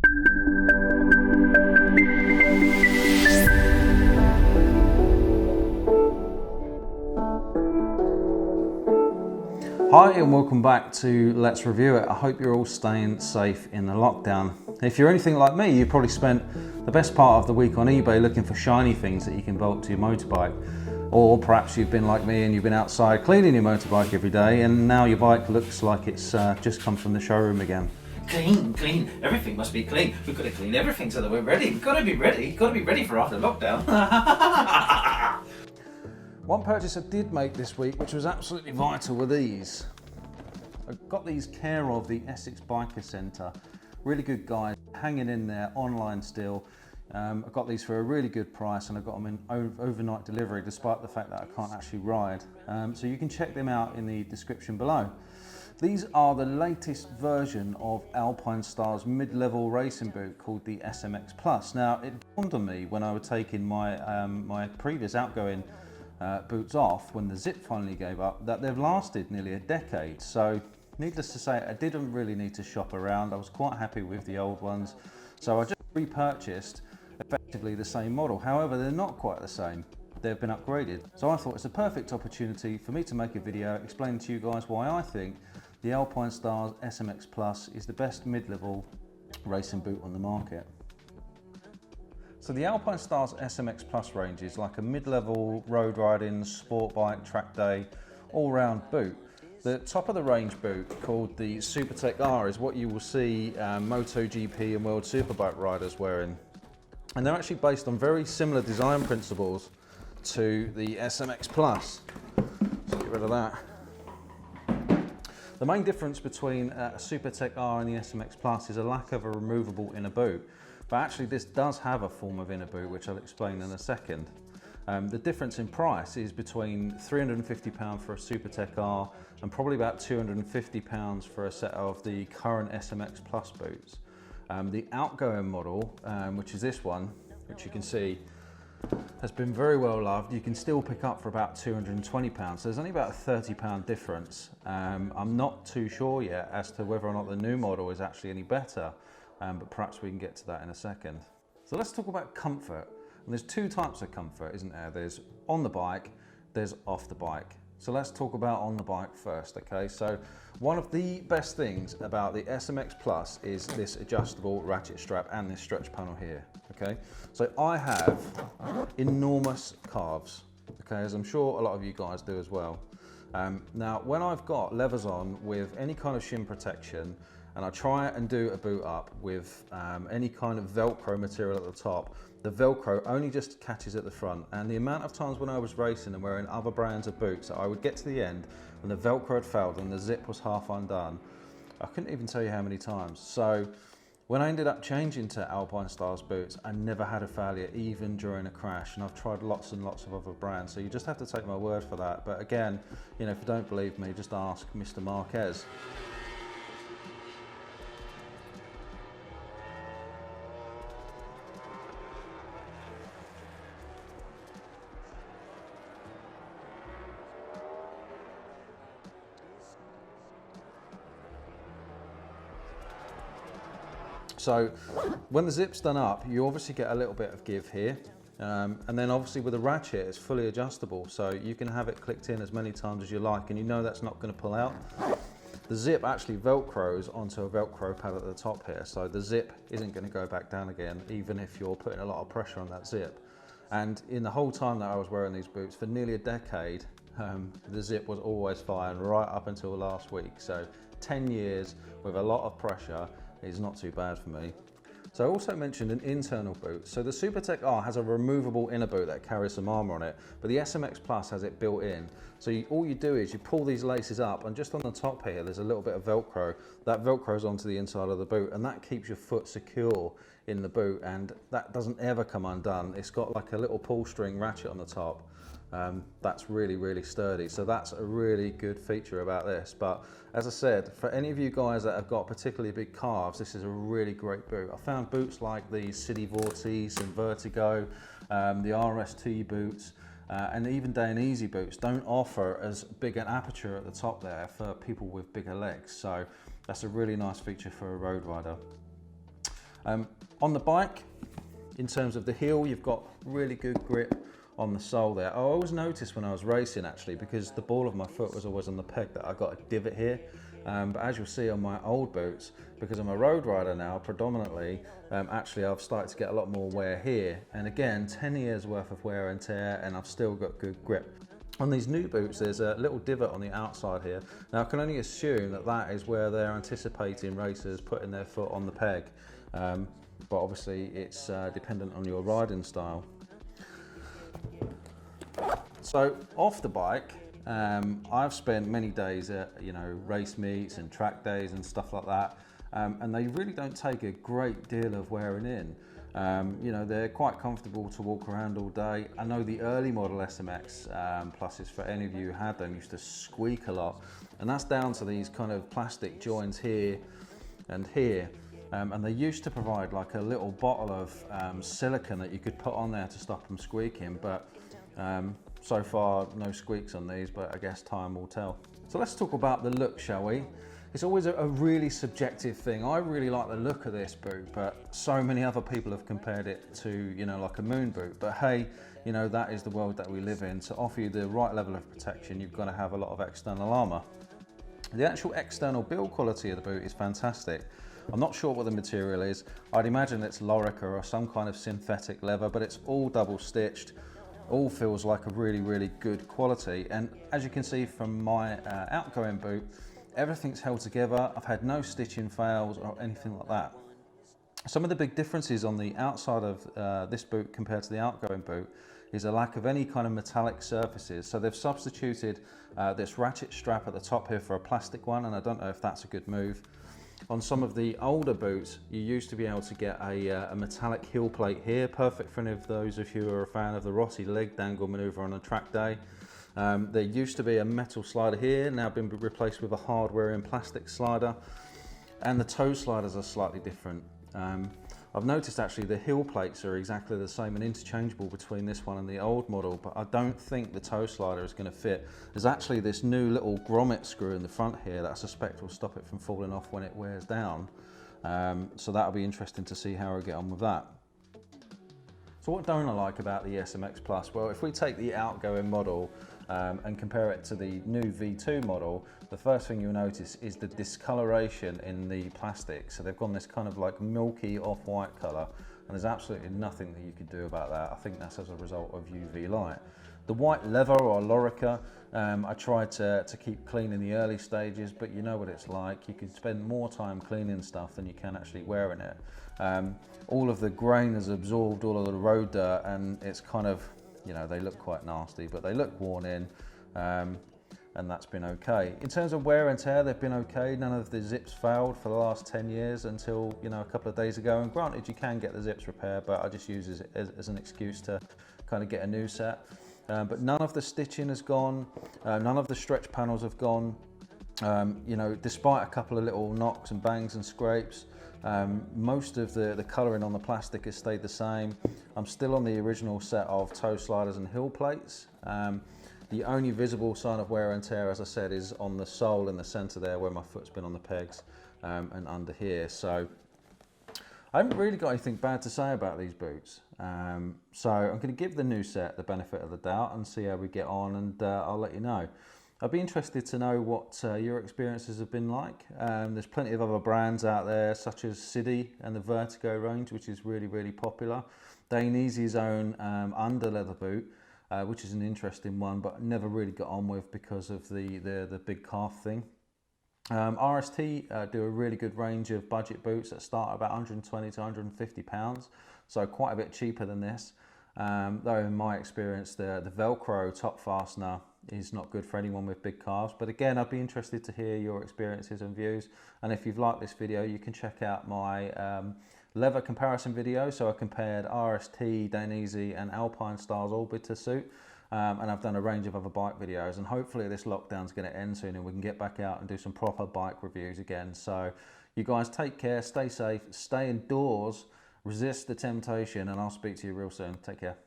Hi and welcome back to Let's Review It. I hope you're all staying safe in the lockdown. If you're anything like me, you probably spent the best part of the week on eBay looking for shiny things that you can bolt to your motorbike. Or perhaps you've been like me and you've been outside cleaning your motorbike every day and now your bike looks like it's just come from the showroom again. Clean, everything must be clean. We've got to clean everything so that we're ready. We've got to be ready for after lockdown. One purchase I did make this week, which was absolutely vital, were these. I got these care of the Essex Biker Centre. Really good guys, hanging in there, online still. I got these for a really good price and I got them in overnight delivery despite the fact that I can't actually ride. So you can check them out in the description below. These are the latest version of Alpinestars mid-level racing boot called the SMX Plus. Now it dawned on me when I was taking my, my previous outgoing boots off, when the zip finally gave up, that they've lasted nearly a decade. So needless to say, I didn't really need to shop around. I was quite happy with the old ones. So I just repurchased effectively the same model. However, they're not quite the same. They've been upgraded. So I thought it's a perfect opportunity for me to make a video explaining to you guys why I think the Alpinestars SMX Plus is the best mid-level racing boot on the market. So the Alpinestars SMX Plus range is like a mid-level road riding, sport bike, track day, all-round boot. The top of the range boot, called the Supertech R, is what you will see MotoGP and World Superbike riders wearing. And they're actually based on very similar design principles to the SMX Plus. Let's get rid of that. The main difference between a Supertech R and the SMX Plus is a lack of a removable inner boot. But actually this does have a form of inner boot, which I'll explain in a second. The difference in price is between £350 for a Supertech R and probably about £250 for a set of the current SMX Plus boots. The outgoing model, which is this one, which you can see has been very well loved, you can still pick up for about £220. So there's only about a £30 difference. I'm not too sure yet as to whether or not the new model is actually any better. But perhaps we can get to that in a second. So let's talk about comfort. And there's two types of comfort, isn't there? There's on the bike, there's off the bike. So let's talk about on the bike first, okay? So one of the best things about the SMX Plus is this adjustable ratchet strap and this stretch panel here, okay? So I have enormous calves, okay, as I'm sure a lot of you guys do as well. Now, when I've got levers on with any kind of shin protection, and I try and do a boot up with any kind of Velcro material at the top, the Velcro only just catches at the front. And the amount of times when I was racing and wearing other brands of boots, I would get to the end when the Velcro had failed and the zip was half undone. I couldn't even tell you how many times. So when I ended up changing to Alpinestars boots, I never had a failure, even during a crash. And I've tried lots and lots of other brands. So you just have to take my word for that. But again, you know, if you don't believe me, just ask Mr. Marquez. So when the zip's done up, you obviously get a little bit of give here. And then obviously with the ratchet, it's fully adjustable. So you can have it clicked in as many times as you like, and you know that's not going to pull out. The zip actually Velcros onto a Velcro pad at the top here. So the zip isn't going to go back down again, even if you're putting a lot of pressure on that zip. And in the whole time that I was wearing these boots, for nearly a decade, the zip was always fine right up until last week. So 10 years with a lot of pressure is not too bad for me. So I also mentioned an internal boot. So the Supertech R has a removable inner boot that carries some armor on it, but the SMX Plus has it built in. So all you do is you pull these laces up, and just on the top here, there's a little bit of Velcro. That Velcros onto the inside of the boot, and that keeps your foot secure in the boot, and that doesn't ever come undone. It's got like a little pull string ratchet on the top. That's really, really sturdy. So that's a really good feature about this. But as I said, for any of you guys that have got particularly big calves, this is a really great boot. I found boots like the City Vortice and Vertigo, the RST boots, and even Day and Easy boots don't offer as big an aperture at the top there for people with bigger legs. So that's a really nice feature for a road rider. On the bike, in terms of the heel, you've got really good grip on the sole there. I always noticed when I was racing actually, because the ball of my foot was always on the peg, that I got a divot here. But as you'll see on my old boots, because I'm a road rider now predominantly, actually I've started to get a lot more wear here. And again, 10 years worth of wear and tear, and I've still got good grip. On these new boots, there's a little divot on the outside here. Now I can only assume that that is where they're anticipating racers putting their foot on the peg. But obviously it's dependent on your riding style. So off the bike, I've spent many days at race meets and track days and stuff like that, and they really don't take a great deal of wearing in. They're quite comfortable to walk around all day. I know the early model SMX Pluses, for any of you who had them, used to squeak a lot, and that's down to these kind of plastic joints here and here. And they used to provide like a little bottle of silicone that you could put on there to stop them squeaking, but so far no squeaks on these, but I guess time will tell. So let's talk about the look, shall we? It's always a really subjective thing. I really like the look of this boot, but so many other people have compared it to, like a moon boot. But hey, that is the world that we live in. To offer you the right level of protection, you've got to have a lot of external armour. The actual external build quality of the boot is fantastic. I'm not sure what the material is. I'd imagine it's Lorica or some kind of synthetic leather, but it's all double stitched. All feels like a really, really good quality. And as you can see from my outgoing boot, everything's held together. I've had no stitching fails or anything like that. Some of the big differences on the outside of this boot compared to the outgoing boot is a lack of any kind of metallic surfaces. So they've substituted this ratchet strap at the top here for a plastic one, and I don't know if that's a good move. On some of the older boots, you used to be able to get a metallic heel plate here, perfect for any of those of you who are a fan of the Rossi leg dangle manoeuvre on a track day. There used to be a metal slider here, now been replaced with a hard-wearing plastic slider, and the toe sliders are slightly different. I've noticed actually the heel plates are exactly the same and interchangeable between this one and the old model, but I don't think the toe slider is going to fit. There's actually this new little grommet screw in the front here that I suspect will stop it from falling off when it wears down. So that'll be interesting to see how I get on with that. So what don't I like about the SMX Plus? Well, if we take the outgoing model and compare it to the new V2 model, the first thing you'll notice is the discoloration in the plastic. So they've gone this kind of like milky off-white colour, and there's absolutely nothing that you could do about that. I think that's as a result of UV light. The white leather or Lorica, I tried to keep clean in the early stages, but you know what it's like. You can spend more time cleaning stuff than you can actually wearing it. All of the grain has absorbed all of the road dirt, and it's kind of, they look quite nasty, but they look worn in, and that's been okay. In terms of wear and tear, they've been okay. None of the zips failed for the last 10 years until, a couple of days ago. And granted, you can get the zips repaired, but I just use it as an excuse to kind of get a new set. But none of the stitching has gone, none of the stretch panels have gone. Despite a couple of little knocks and bangs and scrapes, most of the colouring on the plastic has stayed the same. I'm still on the original set of toe sliders and heel plates. The only visible sign of wear and tear, as I said, is on the sole in the centre there where my foot's been on the pegs, and under here. So I haven't really got anything bad to say about these boots. So I'm going to give the new set the benefit of the doubt and see how we get on, and I'll let you know. I'd be interested to know what your experiences have been like. There's plenty of other brands out there, such as Sidi and the Vertigo range, which is really, really popular. Dainese own under leather boot, which is an interesting one, but never really got on with because of the big calf thing. RST do a really good range of budget boots that start at about 120 to 150 pounds, so quite a bit cheaper than this. Though in my experience, the Velcro top fastener is not good for anyone with big calves. But again, I'd be interested to hear your experiences and views. And if you've liked this video, you can check out my leather comparison video. So I compared RST, Dainese and Alpinestars Orbiter suit. And I've done a range of other bike videos, and hopefully this lockdown's going to end soon and we can get back out and do some proper bike reviews again. So you guys take care, stay safe, stay indoors, resist the temptation, and I'll speak to you real soon. Take care.